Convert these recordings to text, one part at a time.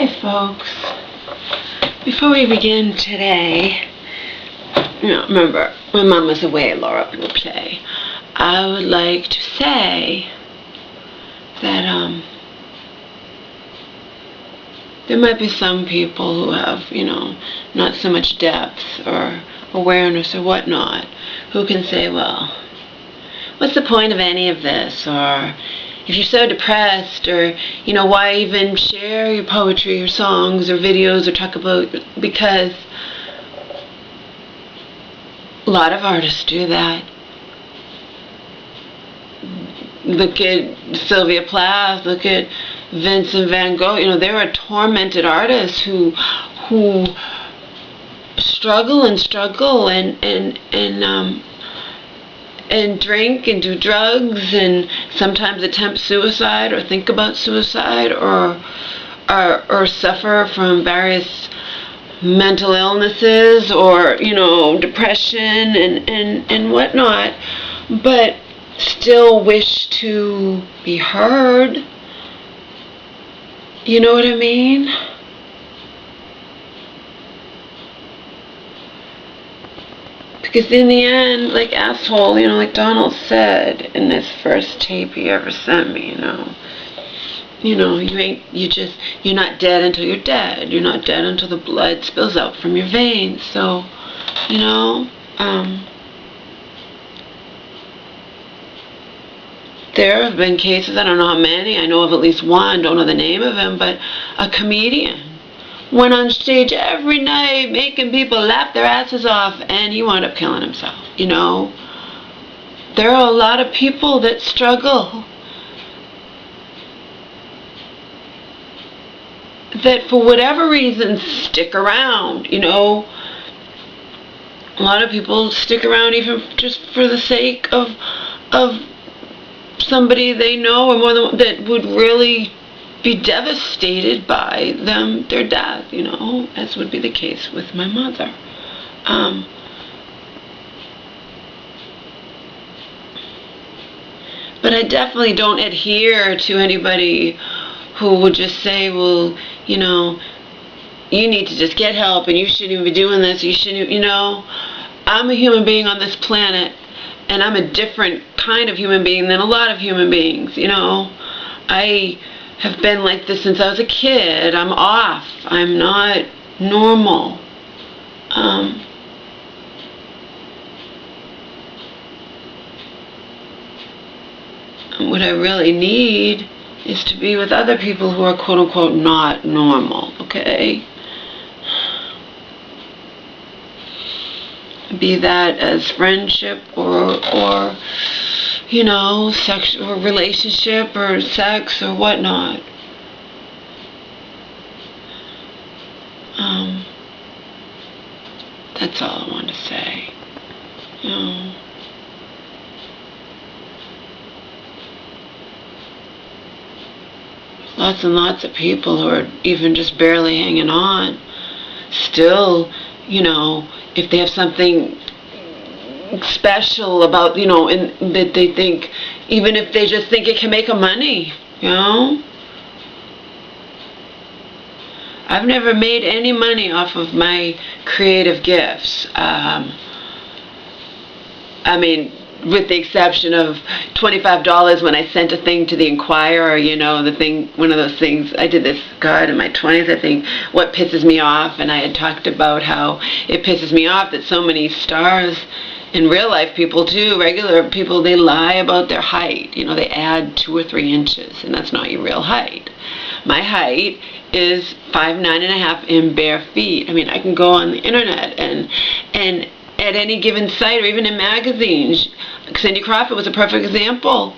Hi folks, before we begin today, remember, when Mom was away, Laura will play. I would like to say that there might be some people who have, not so much depth or awareness or whatnot, who can say, well, what's the point of any of this? Or if you're so depressed, or, why even share your poetry or songs or videos or talk about, because a lot of artists do that. Look at Sylvia Plath, look at Vincent van Gogh. There are tormented artists who struggle and drink and do drugs and sometimes attempt suicide or think about suicide or suffer from various mental illnesses or depression and whatnot, but still wish to be heard. You know what I mean? Because in the end, like asshole, like Donald said in this first tape he ever sent me, you're not dead until you're dead. You're not dead until the blood spills out from your veins. So, there have been cases, I don't know how many, I know of at least one, don't know the name of him, but a comedian went on stage every night making people laugh their asses off, and he wound up killing himself. There are a lot of people that struggle, that for whatever reason stick around. A lot of people stick around even just for the sake of somebody they know, or more than one, that would really be devastated by their death, as would be the case with my mother. But I definitely don't adhere to anybody who would just say, well, you need to just get help and you shouldn't even be doing this, you shouldn't, I'm a human being on this planet, and I'm a different kind of human being than a lot of human beings, I have been like this since I was a kid. I'm off. I'm not normal. What I really need is to be with other people who are quote-unquote not normal, okay? Be that as friendship or sexual or relationship or sex or whatnot. That's all I want to say. Lots and lots of people who are even just barely hanging on. Still, if they have something special about, and that they think, even if they just think it can make them money, I've never made any money off of my creative gifts. With the exception of $25 when I sent a thing to the Inquirer, one of those things, I did this, God, in my 20s, I think, what pisses me off, and I had talked about how it pisses me off that so many stars, in real life people too, regular people, they lie about their height. They add 2 or 3 inches, and that's not your real height. My height is 5'9.5" in bare feet. I can go on the internet and at any given site, or even in magazines. Cindy Crawford was a perfect example.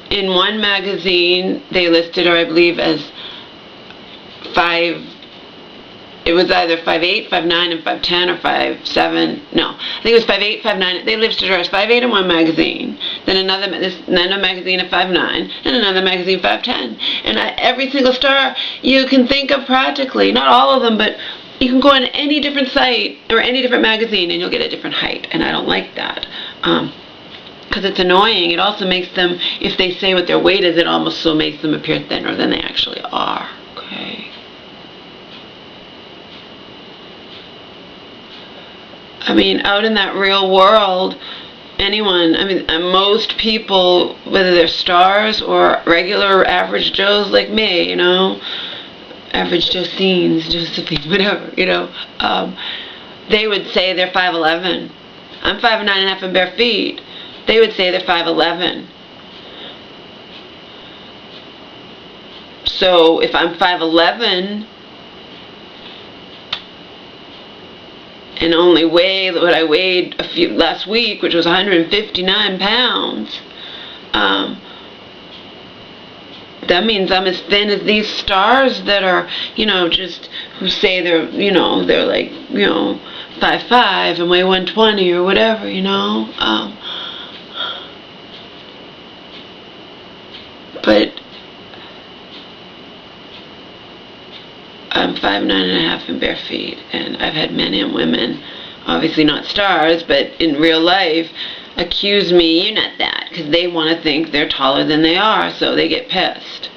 In one magazine, they listed her, I believe, as 5. It was either 5'8", 5'9", and 5'10", or 5'7". No, I think it was 5'8", 5'9". They listed her as 5'8" in one magazine, then another magazine at 5'9", and another magazine 5'10". And every single star you can think of, practically, not all of them, but you can go on any different site or any different magazine and you'll get a different height, and I don't like that. Because it's annoying. It also makes them, if they say what their weight is, it almost so makes them appear thinner than they actually are. Okay. I mean, out in that real world, anyone, I mean, most people, whether they're stars or regular average Joes like me, you know, average Josephines, whatever, you know, they would say they're 5'11". I'm 5'9.5" in bare feet. They would say they're 5'11". So if I'm 5'11", and only weigh what I weighed last week, which was 159 pounds, that means I'm as thin as these stars that are, you know, just, who say they're, you know, they're like, you know, 5'5" and weigh 120 or whatever, you know. But I'm 5'9.5" in bare feet, and I've had men and women, obviously not stars, but in real life, accuse me, you're not that, because they want to think they're taller than they are, so they get pissed.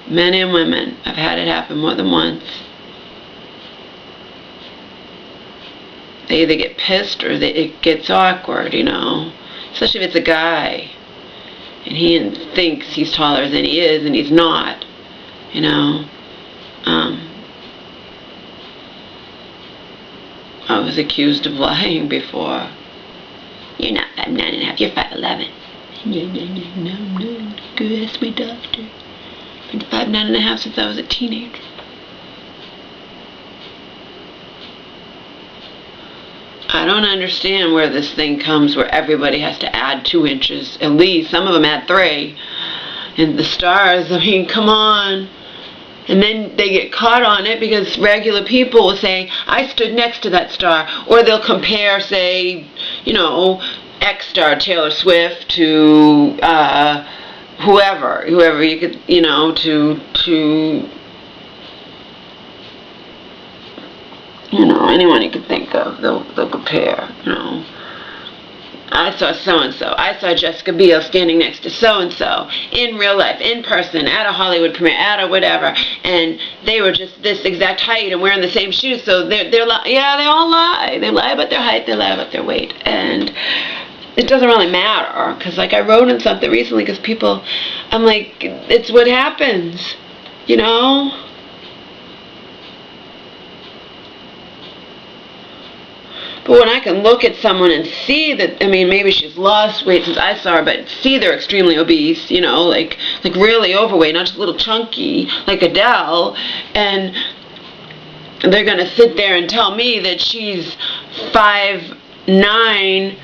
Men and women, I've had it happen more than once. They either get pissed or it gets awkward, you know, especially if it's a guy, and he thinks he's taller than he is, and he's not, you know. I was accused of lying before. You're not 5'9.5", you're 5'11". No, go ask my doctor. I've been 5'9.5" since I was a teenager. I don't understand where this thing comes where everybody has to add 2 inches, at least. Some of them add 3. And the stars, I mean, come on. And then they get caught on it because regular people will say, I stood next to that star. Or they'll compare, say, you know, X star, Taylor Swift, to whoever you could, you know, to you know, anyone you could think of, they'll compare, you know. I saw so-and-so. I saw Jessica Biel standing next to so-and-so in real life, in person, at a Hollywood premiere, at a whatever, and they were just this exact height and wearing the same shoes, so yeah, they all lie. They lie about their height, they lie about their weight, and it doesn't really matter, because, like, I wrote in something recently, because people, I'm like, it's what happens, you know? But when I can look at someone and see that, I mean, maybe she's lost weight since I saw her, but see they're extremely obese, you know, like really overweight, not just a little chunky, like Adele, and they're going to sit there and tell me that she's 5'9"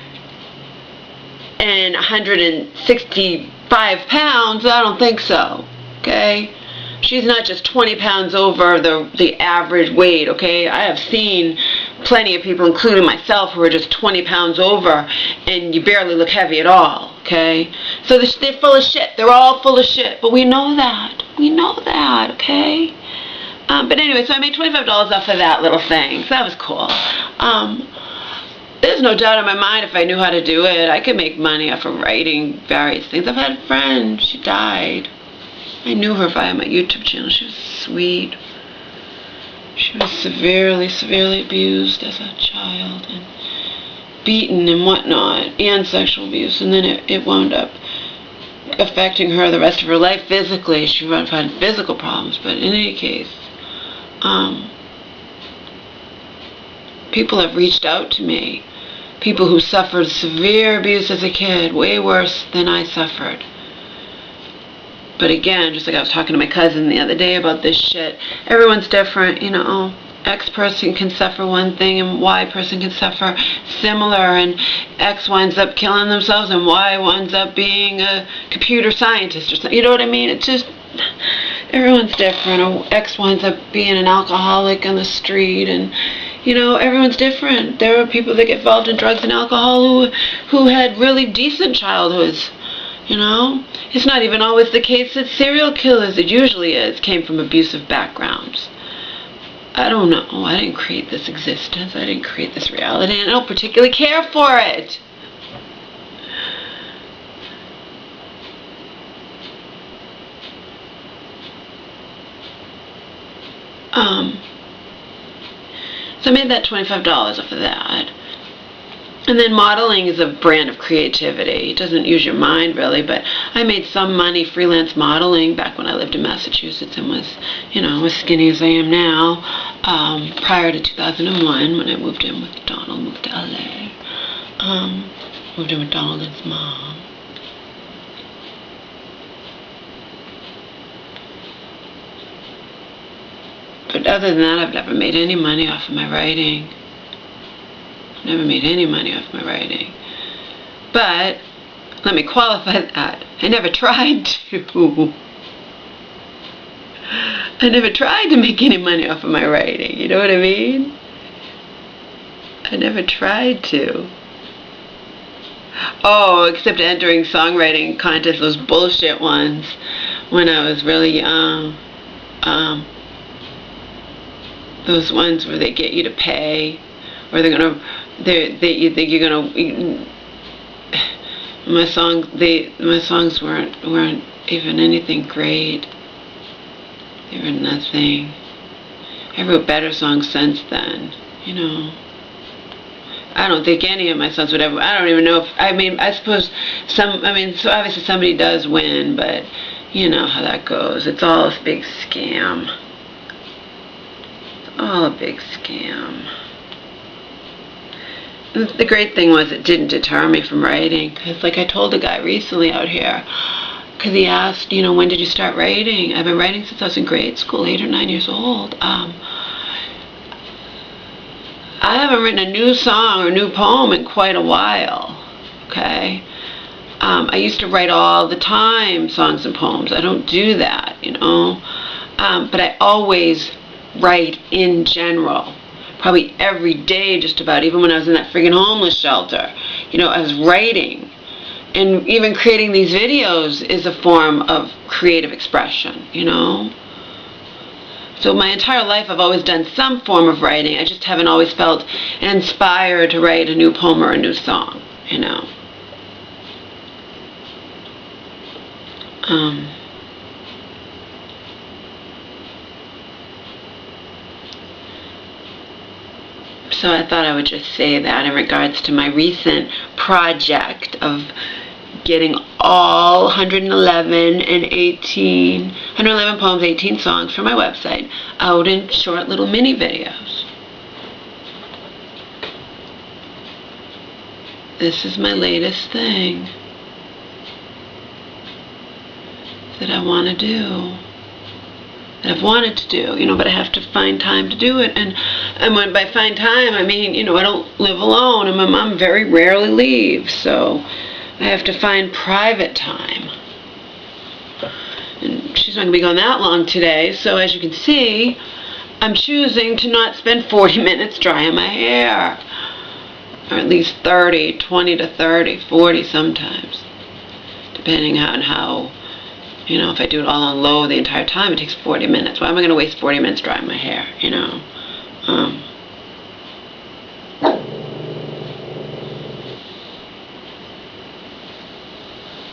and 165 pounds, I don't think so, okay? She's not just 20 pounds over the average weight, okay? I have seen plenty of people, including myself, who are just 20 pounds over, and you barely look heavy at all, okay? So they're full of shit. They're all full of shit, but we know that. We know that, okay? But anyway, so I made $25 off of that little thing, so that was cool. There's no doubt in my mind if I knew how to do it, I could make money off of writing various things. I've had a friend, she died. I knew her via my YouTube channel. She was sweet. She was severely, severely abused as a child and beaten and whatnot, and sexual abuse, and then it wound up affecting her the rest of her life physically. She had physical problems, but in any case, people have reached out to me, people who suffered severe abuse as a kid, way worse than I suffered. But again, just like I was talking to my cousin the other day about this shit, everyone's different, you know. X person can suffer one thing and Y person can suffer similar, and X winds up killing themselves and Y winds up being a computer scientist or something. You know what I mean? It's just, everyone's different. Or X winds up being an alcoholic on the street, and, you know, everyone's different. There are people that get involved in drugs and alcohol who had really decent childhoods. You know, it's not even always the case that serial killers, it usually is, came from abusive backgrounds. I don't know. I didn't create this existence. I didn't create this reality, and I don't particularly care for it. So I made that $25 off of that. And then modeling is a brand of creativity. It doesn't use your mind really, but I made some money freelance modeling back when I lived in Massachusetts and was, as skinny as I am now, prior to 2001 when I moved in with Donald, moved to LA. Moved in with Donald and his mom. But other than that, I've never made any money off of my writing. Never made any money off my writing. But let me qualify that. I never tried to. I never tried to make any money off of my writing. You know what I mean? I never tried to. Oh, except entering songwriting contests, those bullshit ones, when I was really young. Those ones where they get you to pay, or you think you're gonna. My songs weren't even anything great. They were nothing. I wrote better songs since then. I don't think any of my songs would ever. I don't even know if. I suppose some. So obviously somebody does win, but you know how that goes. It's all a big scam. All a big scam. The great thing was it didn't deter me from writing, because like I told a guy recently out here, because he asked, when did you start writing? I've been writing since I was in grade school, 8 or 9 years old. I haven't written a new song or new poem in quite a while, okay? I used to write all the time, songs and poems. I don't do that, but I always write in general, probably every day just about, even when I was in that friggin' homeless shelter. I was writing, and even creating these videos is a form of creative expression, So my entire life I've always done some form of writing. I just haven't always felt inspired to write a new poem or a new song, So I thought I would just say that in regards to my recent project of getting all 111 poems, 18 songs from my website out in short little mini videos. This is my latest thing that I want to do. That I've wanted to do, but I have to find time to do it. And when by find time, I mean, I don't live alone, and my mom very rarely leaves, so I have to find private time. And she's not going to be gone that long today, so as you can see, I'm choosing to not spend 40 minutes drying my hair. Or at least 20 to 30, 40 sometimes, depending on how. If I do it all on low the entire time, it takes 40 minutes. Why am I going to waste 40 minutes drying my hair,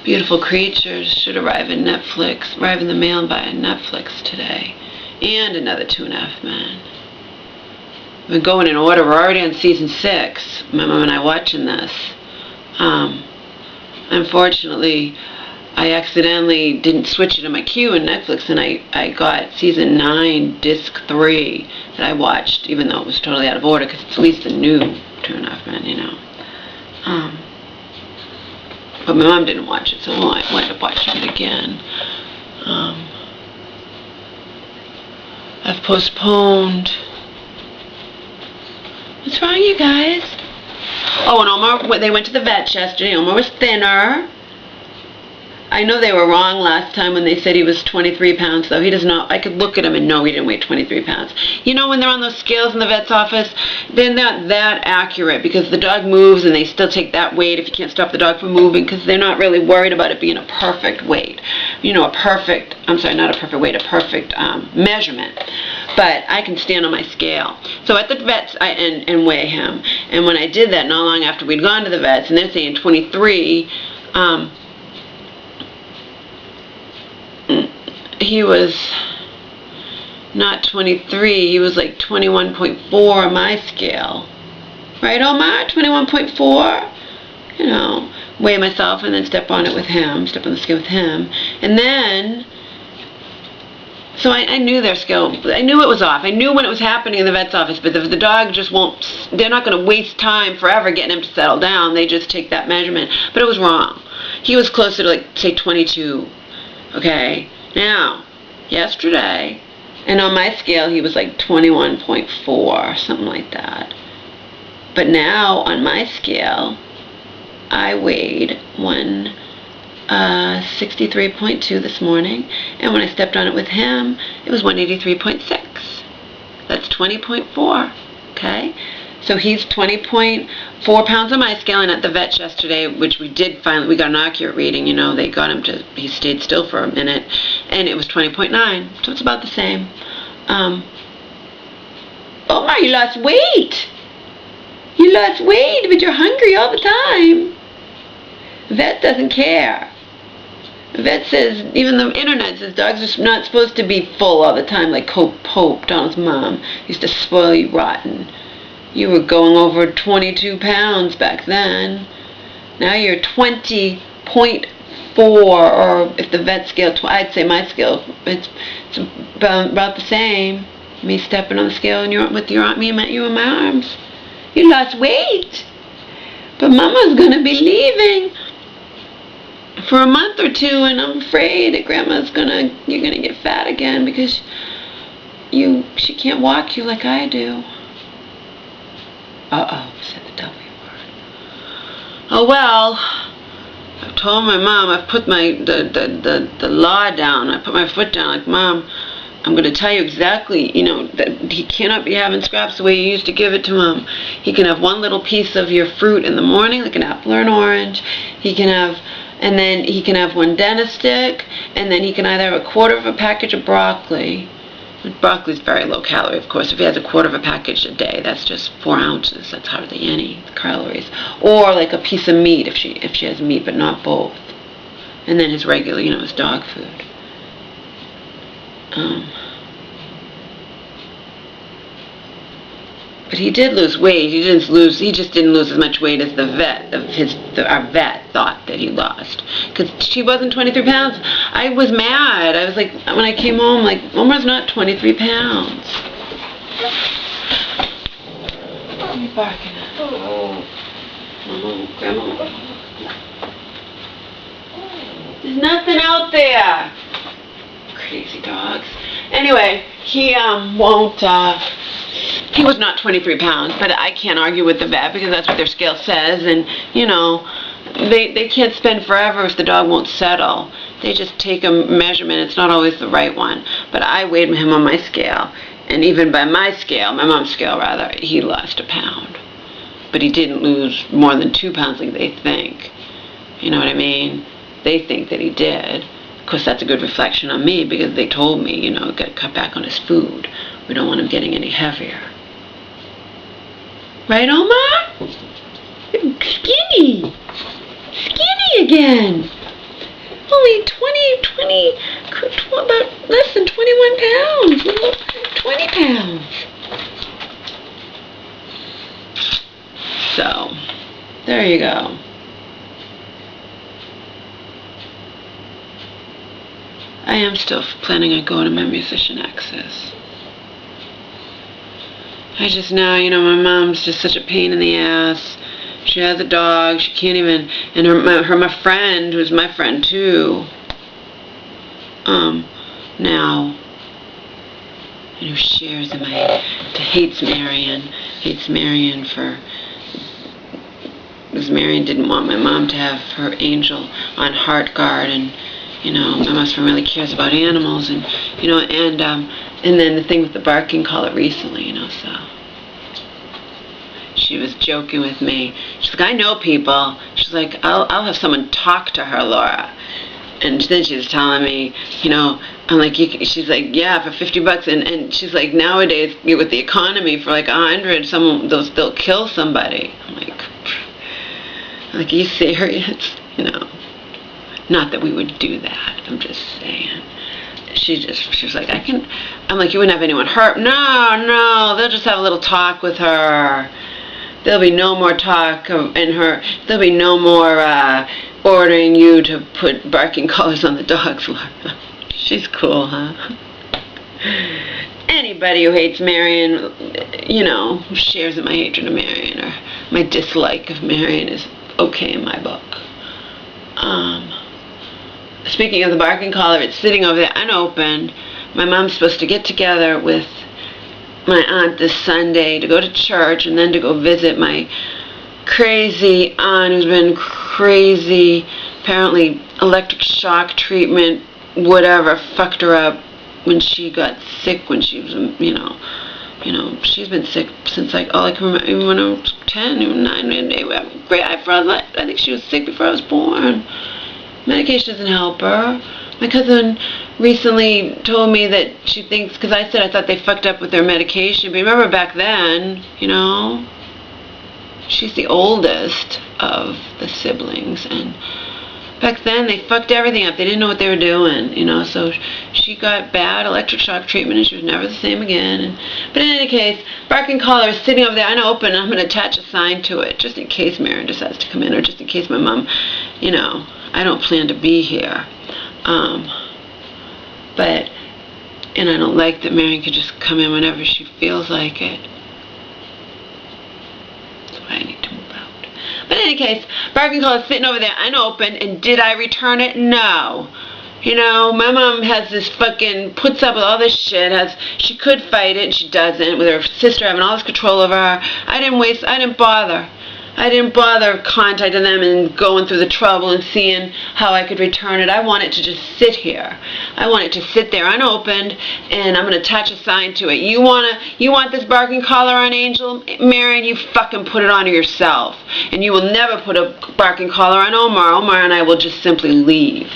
Beautiful Creatures should arrive in the mail via Netflix today. And another 2.5 Men. I've been going in order. We're already on season 6. My mom and I watching this. Unfortunately, I accidentally didn't switch it in my queue in Netflix, and I got season 9, disc 3 that I watched, even though it was totally out of order, because it's at least the new 2.5 Men, But my mom didn't watch it, so I wound up watching it again. I've postponed. What's wrong, you guys? Oh, and Omar, they went to the vet yesterday. Omar was thinner. I know they were wrong last time when they said he was 23 pounds, though. He does not. I could look at him and know he didn't weigh 23 pounds. When they're on those scales in the vet's office, they're not that accurate, because the dog moves and they still take that weight if you can't stop the dog from moving, because they're not really worried about it being a perfect weight. A perfect measurement. But I can stand on my scale. So at the vet's, and weigh him. And when I did that, not long after we'd gone to the vet's, and they're saying 23, he was not 23, he was like 21.4 on my scale. Right, Omar? 21.4. You know, weigh myself and then step on it with him, step on the scale with him. And then, so I knew their scale, I knew it was off. I knew when it was happening in the vet's office, but the dog just won't, they're not going to waste time forever getting him to settle down. They just take that measurement. But it was wrong. He was closer to, like, say 22. Okay? Now, yesterday, and on my scale, he was like 21.4, something like that. But now, on my scale, I weighed 163.2 this morning, and when I stepped on it with him, it was 183.6. That's 20.4, okay? So he's 20.4 pounds on my scale, and at the vet's yesterday, which we did finally, we got an accurate reading, you know, they got him to, he stayed still for a minute, and it was 20.9, so it's about the same. Oh my, you lost weight! You lost weight, but you're hungry all the time. Vet doesn't care. Vet says, even the internet says dogs are not supposed to be full all the time, like Pope, Donald's mom, used to spoil you rotten. You were going over 22 pounds back then. Now you're 20.4, or if the vet scale, I'd say my scale, it's about the same. Me stepping on the scale and you're with your me and you in my arms. You lost weight, but Mama's gonna be leaving for a month or two, and I'm afraid that Grandma's you're gonna get fat again because she can't walk you like I do. Uh-oh, said the W word. Oh well, I've told my mom, I've put the law down, I put my foot down, like, Mom, I'm going to tell you exactly, you know, that he cannot be having scraps the way you used to give it to him. He can have one little piece of your fruit in the morning, like an apple or an orange. And then he can have one dentist stick, and then he can either have a quarter of a package of broccoli. Broccoli's very low calorie, of course. If he has a quarter of a package a day, that's just 4 ounces. That's hardly any calories. Or like a piece of meat if she has meat, but not both. And then his regular, you know, his dog food. But he did lose weight. He just didn't lose as much weight as our vet thought that he lost. Because she wasn't 23 pounds. I was mad. I was like, when I came home, like, Omar's not 23 pounds. What are you barking at? Oh, Grandma. There's nothing out there. Crazy dogs. Anyway, he he was not 23 pounds, but I can't argue with the vet because that's what their scale says, and, you know, they can't spend forever if the dog won't settle. They just take a measurement. It's not always the right one. But I weighed him on my scale, and even by my scale, my mom's scale rather, he lost a pound. But he didn't lose more than 2 pounds like they think. You know what I mean? They think that he did. Of course, that's a good reflection on me because they told me, you know, got to cut back on his food. We don't want him getting any heavier. Right, Omar? You're skinny. Skinny again. Only 20, about less than 21 pounds. 20 pounds. So, there you go. I am still planning on going to my musician access. I just know, you know, my mom's just such a pain in the ass. She has a dog. She can't even, and my friend, who's my friend too, now, you know, shares in hates Marion because Marion didn't want my mom to have her angel on heart guard, and, you know, my husband really cares about animals, and, you know, and then the thing with the barking collar recently, you know, so. She was joking with me. She's like, I know people. She's like, I'll have someone talk to her, Laura. And then she was telling me, you know, I'm like, she's like, yeah, for $50. And she's like, nowadays, with the economy, for like 100, they'll kill somebody. I'm like, are you serious? You know, not that we would do that. I'm just saying. She was like, I'm like, you wouldn't have anyone hurt? No, they'll just have a little talk with her. there'll be no more talk in her. There'll be no more ordering you to put barking collars on the dogs. She's cool, huh? Anybody who hates Marion, you know, who shares in my hatred of Marion or my dislike of Marion is okay in my book. Speaking of the barking collar, it's sitting over there unopened. My mom's supposed to get together with my aunt this Sunday to go to church and then to go visit my crazy aunt who's been crazy. Apparently electric shock treatment, whatever, fucked her up when she got sick when she was, you know, she's been sick since like all I can remember, even when I was 10, even 9, I think she was sick before I was born. Medication doesn't help her. My cousin recently told me that she thinks, because I said I thought they fucked up with their medication, but remember back then, you know, she's the oldest of the siblings, and back then they fucked everything up. They didn't know what they were doing, you know, so she got bad electric shock treatment and she was never the same again. But in any case, barking collar is sitting over there unopened, and I'm going to attach a sign to it just in case Marion decides to come in, or just in case my mom, you know, I don't plan to be here. And I don't like that Marion could just come in whenever she feels like it. That's why I need to move out. But in any case, barking collar is sitting over there unopened, and did I return it? No. You know, my mom has this fucking, puts up with all this shit, she could fight it, and she doesn't, with her sister having all this control over her. I didn't bother contacting them and going through the trouble and seeing how I could return it. I want it to just sit here. I want it to sit there unopened, and I'm going to attach a sign to it. You want this barking collar on Angel, Marion? You fucking put it on yourself. And you will never put a barking collar on Omar. Omar and I will just simply leave.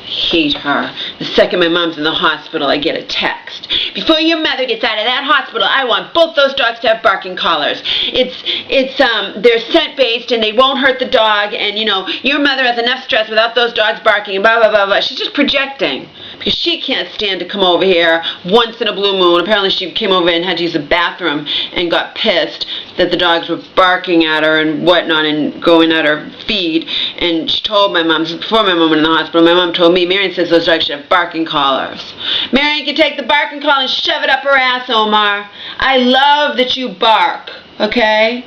Hate her. The second my mom's in the hospital, I get a text. Before your mother gets out of that hospital, I want both those dogs to have barking collars. They're scent-based and they won't hurt the dog, and, you know, your mother has enough stress without those dogs barking, and blah, blah, blah, blah. She's just projecting because she can't stand to come over here once in a blue moon. Apparently she came over and had to use the bathroom and got pissed that the dogs were barking at her and whatnot and going at her feed, and she told my mom, before my mom went in the hospital, my mom told me, Marion says those dogs should have barking collars. Marion can take the barking collar and shove it up her ass, Omar. I love that you bark, okay?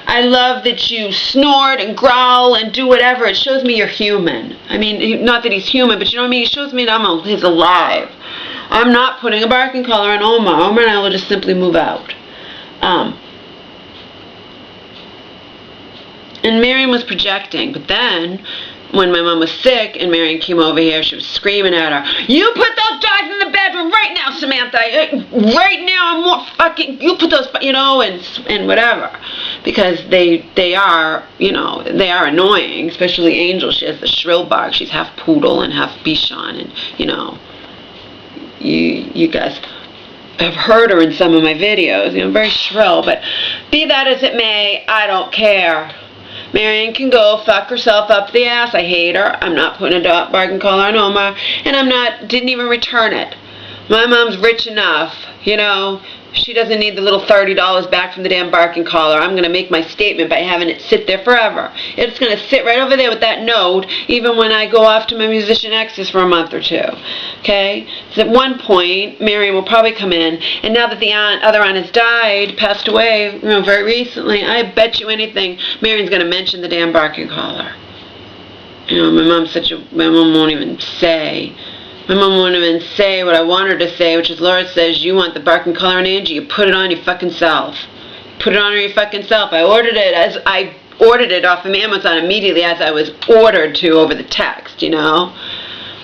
I love that you snort and growl and do whatever. It shows me you're human. I mean, not that he's human, but you know what I mean? It shows me that he's alive. I'm not putting a barking collar on Omar. Omar and I will just simply move out. And Marion was projecting, but then when my mom was sick and Marion came over here, she was screaming at her, "You put those dogs in the bedroom right now, Samantha. Right now, I'm more fucking, you put those, you know," and whatever. Because they are, you know, they are annoying, especially Angel. She has the shrill bark. She's half poodle and half Bichon, and, you know, you guys have heard her in some of my videos, you know, very shrill, but be that as it may, I don't care. Marion can go fuck herself up the ass. I hate her. I'm not putting a barking collar on Omar, and didn't even return it. My mom's rich enough, you know, she doesn't need the little $30 back from the damn barking collar. I'm going to make my statement by having it sit there forever. It's going to sit right over there with that note, even when I go off to my musician exes for a month or two. Okay? So at one point, Marion will probably come in, and now that the other aunt has died, passed away, you know, very recently, I bet you anything, Marion's going to mention the damn barking collar. You know, my mom won't even say. My mom won't even say what I want her to say, which is Laura says, you want the barking collar on Angie, you put it on your fucking self. Put it on your fucking self. I ordered it off of Amazon immediately as I was ordered to over the text, you know.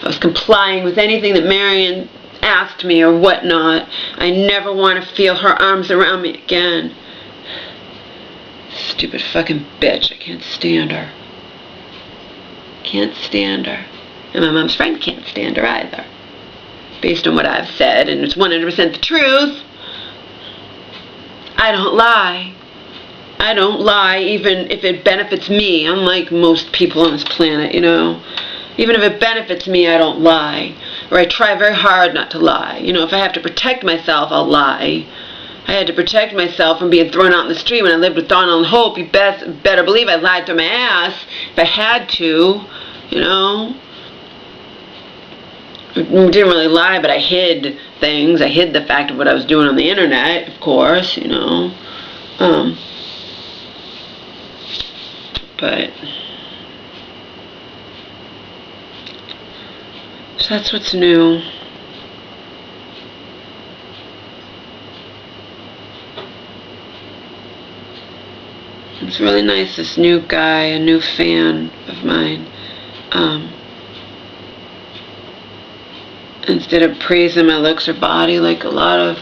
I was complying with anything that Marion asked me or whatnot. I never want to feel her arms around me again. Stupid fucking bitch. I can't stand her. Can't stand her. And my mom's friend can't stand her either. Based on what I've said, and it's 100% the truth. I don't lie. I don't lie even if it benefits me, unlike most people on this planet, you know. Even if it benefits me, I don't lie. Or I try very hard not to lie. You know, if I have to protect myself, I'll lie. I had to protect myself from being thrown out in the street when I lived with Donald and Hope. You better believe I lied through my ass if I had to, you know. I didn't really lie, but I hid things. I hid the fact of what I was doing on the internet, of course, you know. But so that's what's new. It's really nice, this new guy, a new fan of mine. Instead of praising my looks or body like a lot of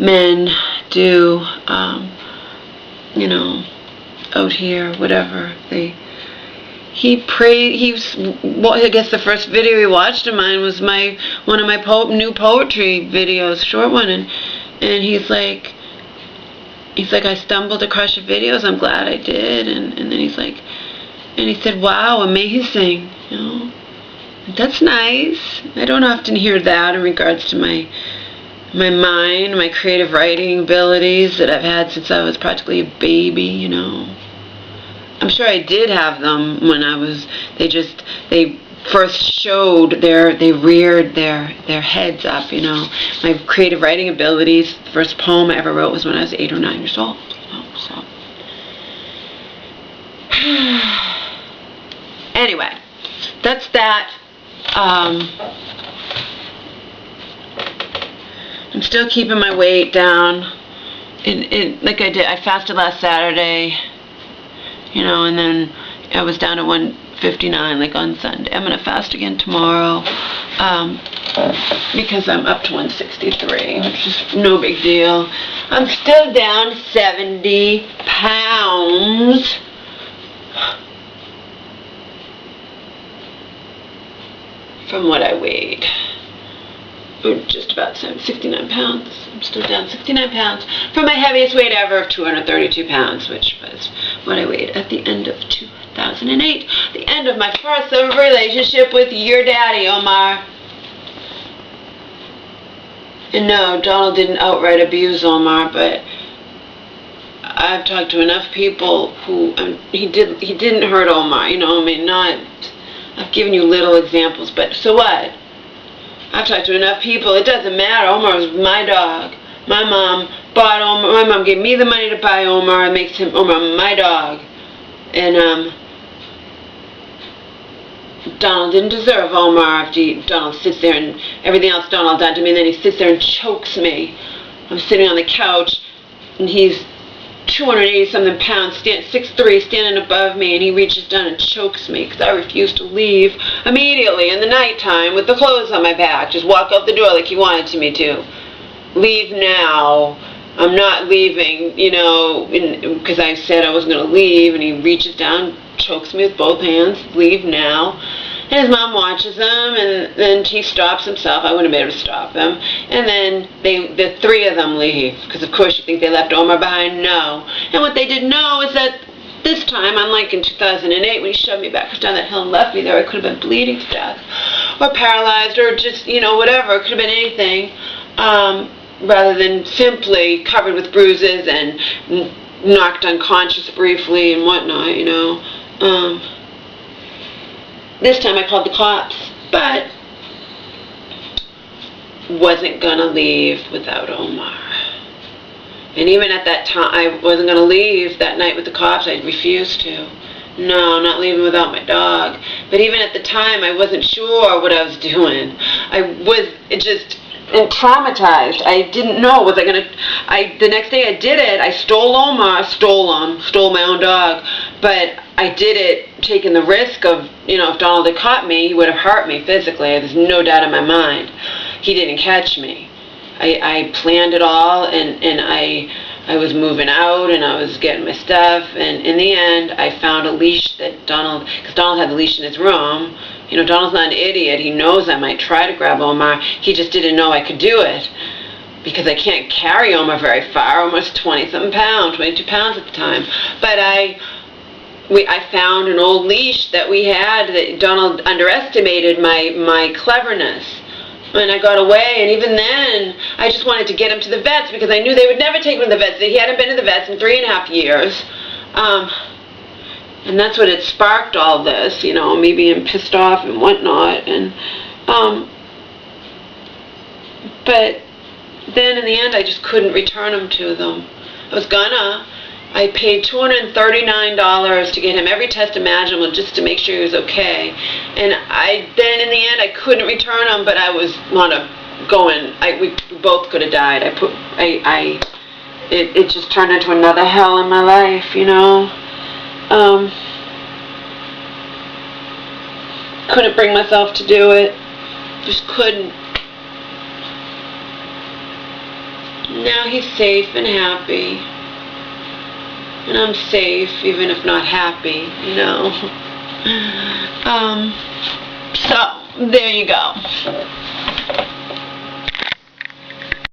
men do, you know, out here, whatever, I guess the first video he watched of mine was one of my new poetry videos, short one, and he's like, I stumbled across your videos, I'm glad I did, and then he said, wow, amazing, you know. That's nice. I don't often hear that in regards to my mind, my creative writing abilities that I've had since I was practically a baby, you know. I'm sure I did have them when they first showed they reared their heads up, you know. My creative writing abilities, the first poem I ever wrote was when I was 8 or 9 years old, you know, so. Anyway, that's that. I'm still keeping my weight down. Like I fasted last Saturday, you know, and then I was down to 159 like on Sunday. I'm gonna fast again tomorrow, because I'm up to 163, which is no big deal. I'm still down 70 pounds. From what I weighed, just about 69 pounds. I'm still down 69 pounds from my heaviest weight ever of 232 pounds, which was what I weighed at the end of 2008, the end of my first ever relationship with your daddy, Omar. And no, Donald didn't outright abuse Omar, but I've talked to enough people who he didn't hurt Omar, you know. I mean, I've given you little examples, but so what? I've talked to enough people. It doesn't matter. Omar was my dog. My mom bought Omar. My mom gave me the money to buy Omar. It makes Omar my dog. And Donald didn't deserve Omar after Donald sits there and everything else Donald done to me, and then he sits there and chokes me. I'm sitting on the couch, and he's 280-something pounds, 6'3", standing above me, and he reaches down and chokes me because I refuse to leave immediately in the nighttime with the clothes on my back. Just walk out the door like he wanted me to. Leave now. I'm not leaving, you know, because I said I wasn't going to leave, and he reaches down, chokes me with both hands. Leave now. And his mom watches him, and then he stops himself. I wouldn't have been able to stop him. And then the three of them leave, because of course you think they left Omar behind. No. And what they didn't know is that this time, unlike in 2008 when he shoved me backwards down that hill and left me there, I could have been bleeding to death, or paralyzed, or just, you know, whatever. It could have been anything, rather than simply covered with bruises and knocked unconscious briefly and whatnot, you know. This time I called the cops, but wasn't going to leave without Omar. And even at that time, I wasn't going to leave that night with the cops. I refused to. No, I'm not leaving without my dog. But even at the time, I wasn't sure what I was doing. I was just traumatized. I didn't know. Was I going to... The next day I did it. I stole Omar. Stole my own dog. But I did it taking the risk of, you know, if Donald had caught me, he would have hurt me physically. There's no doubt in my mind. He didn't catch me. I planned it all, and I was moving out, and I was getting my stuff, and in the end, I found a leash that because Donald had the leash in his room. You know, Donald's not an idiot. He knows I might try to grab Omar. He just didn't know I could do it, because I can't carry Omar very far. Almost 20-something pounds, 22 pounds at the time. But I found an old leash that we had that Donald underestimated my cleverness. And I got away, and even then, I I just wanted to get him to the vets because I knew they would never take him to the vets. He hadn't been to the vets in 3.5 years. And that's what had sparked all this, you know, me being pissed off and whatnot. And but then in the end, I just couldn't return him to them. I paid $239 to get him every test imaginable just to make sure he was okay. And then in the end, I couldn't return him, but I was going. We both could have died. It just turned into another hell in my life, you know. Couldn't bring myself to do it. Just couldn't. Now he's safe and happy. And I'm safe, even if not happy, you know. So, there you go.